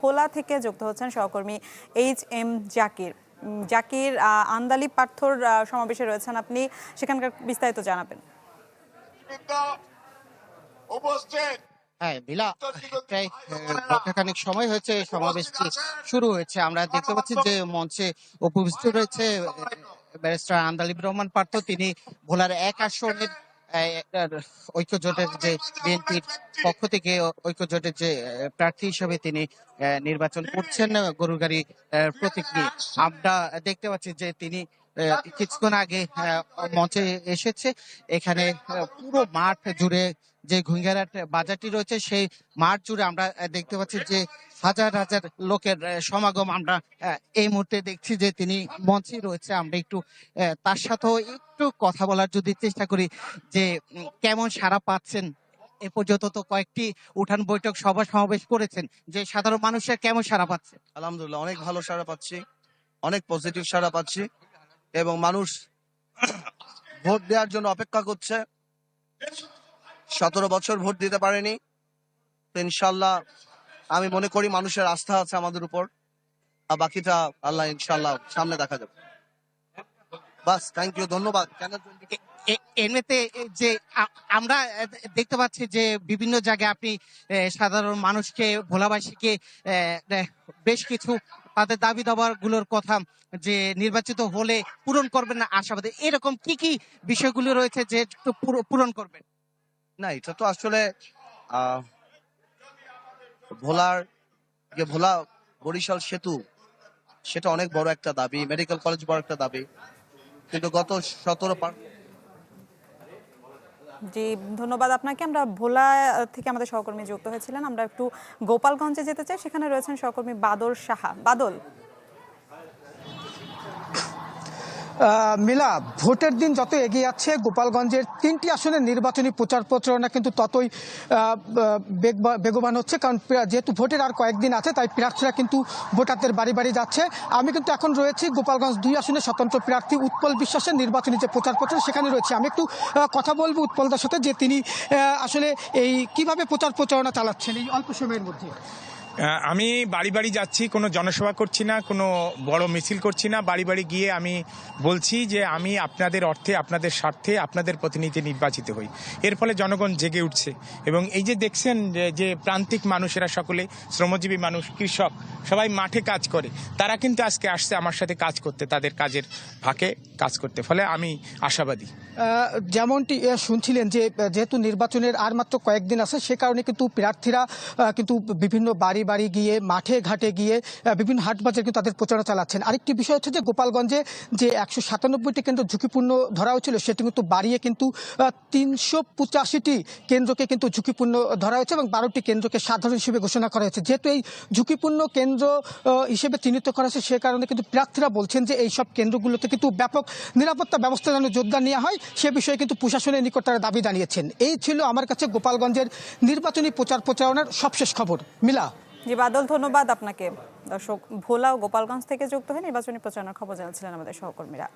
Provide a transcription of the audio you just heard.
ভোলা থেকে যুক্ত হচ্ছেন সহকর্মী এইচ.এম. জাকির। জাকির, আন্দালি পার্থর সমাবেশে রয়েছেন আপনি, সেখানকার বিস্তারিত জানাবেন। হ্যাঁ মিলা, প্রায় ঘন্টাখানেক সময় হয়েছে সমাবেশটি শুরু হয়েছে। আমরা দেখতে পাচ্ছি যে মঞ্চে উপস্থিত রয়েছে ব্যারিস্টার আন্দালিব রহমান পার্থ। তিনি ভোলার এক আসনের ঐক্যজোটের যে বিএনপির পক্ষ থেকে ঐক্যজোটের যে প্রার্থী হিসেবে তিনি নির্বাচন করছেন গরুগাড়ি প্রতীক নিয়ে। আমরা দেখতে পাচ্ছি যে তিনি কিছুক্ষণ আগে মঞ্চে এসেছে। এখানে পুরো মাঠ জুড়ে যে ঘুঙ্গারাট বাজারটি রয়েছে সেই মাঠ জুড়ে আমরা দেখতে পাচ্ছি যে হাজার হাজার লোকের সমাগম আমরা এই মুহূর্তে দেখছি যে তিনি মঞ্চে রয়েছে। আমরা একটু তার সাথেও একটু কথা বলার যদি চেষ্টা করি যে কেমন সাড়া পাচ্ছেন। এ পর্যন্ত তো কয়েকটি উঠান বৈঠক সভা সমাবেশ করেছেন, যে সাধারণ মানুষের কেমন সাড়া পাচ্ছে? আলহামদুলিল্লাহ, অনেক ভালো সাড়া পাচ্ছি, অনেক পজিটিভ সাড়া পাচ্ছি এবং মানুষ ভোট দেওয়ার জন্য অপেক্ষা করছে। 17 বছর ভোট দিতে পারেনি, তো ইনশাল্লাহ আমি মনে করি মানুষের আস্থা আছে আমাদের উপর, আর বাকিটা আল্লাহ ইনশাল্লাহ সামনে দেখা যাবে। বাস, থ্যাংক ইউ, ধন্যবাদ। এমনিতে যে আমরা দেখতে পাচ্ছি যে বিভিন্ন জায়গায় আপনি সাধারণ মানুষকে, ভোলাবাসীকে বেশ কিছু তাদের দাবি দাবার গুলোর কথা যে নির্বাচিত হলে পূরণ করবেন না আশাবাদী, এরকম কি কি বিষয়গুলো রয়েছে যে পূরণ করবেন? না, এটা তো আসলে ভোলা বরিশাল সেতু, সেটা অনেক বড় একটা দাবি, মেডিকেল কলেজ বড় একটা দাবি, কিন্তু গত 17 জি, ধন্যবাদ আপনাকে। আমরা ভোলা থেকে আমাদের সহকর্মী যুক্ত হয়েছিলেন। আমরা একটু গোপালগঞ্জে যেতে চাই, সেখানে রয়েছেন সহকর্মী বাদল সাহা। বাদল, মিলা, ভোটের দিন যত এগিয়ে যাচ্ছে গোপালগঞ্জের 3টি আসনের নির্বাচনী প্রচার প্রচারণা কিন্তু ততই বেগবান হচ্ছে, কারণ যেহেতু ভোটের আর কয়েকদিন আছে তাই প্রার্থীরা কিন্তু ভোটারদের বাড়ি বাড়ি যাচ্ছে। আমি কিন্তু এখন রয়েছি গোপালগঞ্জ 2 আসনের স্বতন্ত্র প্রার্থী উৎপল বিশ্বাসের নির্বাচনী যে প্রচার প্রচার সেখানে রয়েছে। আমি একটু কথা বলবো উৎপলদার সাথে যে তিনি আসলে এই কিভাবে প্রচার প্রচারণা চালাচ্ছেন এই অল্প সময়ের মধ্যে। আমি বাড়ি বাড়ি যাচ্ছি, কোনো জনসভা করছি না, কোনো বড় মিছিল করছি না। বাড়ি বাড়ি গিয়ে আমি বলছি যে আমি আপনাদের অর্থে, আপনাদের স্বার্থে, আপনাদের প্রতিনিধি নির্বাচিত হই। এর ফলে জনগণ জেগে উঠছে এবং এই যে দেখছেন যে প্রান্তিক মানুষেরা, সকলে শ্রমজীবী মানুষ, কৃষক, সবাই মাঠে কাজ করে, তারা কিন্তু আজকে আসছে আমার সাথে কাজ করতে, তাদের কাজের ফাঁকে কাজ করতে। ফলে আমি আশাবাদী। যেমনটি শুনছিলেন যে যেহেতু নির্বাচনের আর মাত্র কয়েকদিন আছে, সে কারণে কিন্তু প্রার্থীরা কিন্তু বিভিন্ন বাড়ি বাড়ি গিয়ে, মাঠে ঘাটে গিয়ে বিভিন্ন হাট বাজারে কিন্তু তাদের প্রচারণা চালাচ্ছেন। আরেকটি বিষয় হচ্ছে যে গোপালগঞ্জে যে 197টি কেন্দ্র ঝুঁকিপূর্ণ ধরা হয়েছিল সেটি কিন্তু বাড়িয়ে কিন্তু 385টি কেন্দ্রকে কিন্তু ঝুঁকিপূর্ণ ধরা হয়েছে এবং 12টি কেন্দ্রকে সাধারণ হিসেবে ঘোষণা করা হয়েছে। যেহেতু এই ঝুঁকিপূর্ণ কেন্দ্র হিসেবে চিহ্নিত করা হয়েছে, সে কারণে কিন্তু প্রার্থীরা বলছেন যে এই সব কেন্দ্রগুলোতে কিন্তু ব্যাপক নিরাপত্তা ব্যবস্থা যেন জোরদার নেওয়া হয়, সে বিষয়ে কিন্তু প্রশাসনের নিকট তারা দাবি জানিয়েছেন। এই ছিল আমার কাছে গোপালগঞ্জের নির্বাচনী প্রচার প্রচারণার সবশেষ খবর। মিলা। জি বাদল, ধন্যবাদ আপনাকে। দর্শক, ভোলা ও গোপালগঞ্জ থেকে যুক্ত হয়ে নির্বাচনী প্রচারণার খবর জানাচ্ছিলেন আমাদের সহকর্মীরা।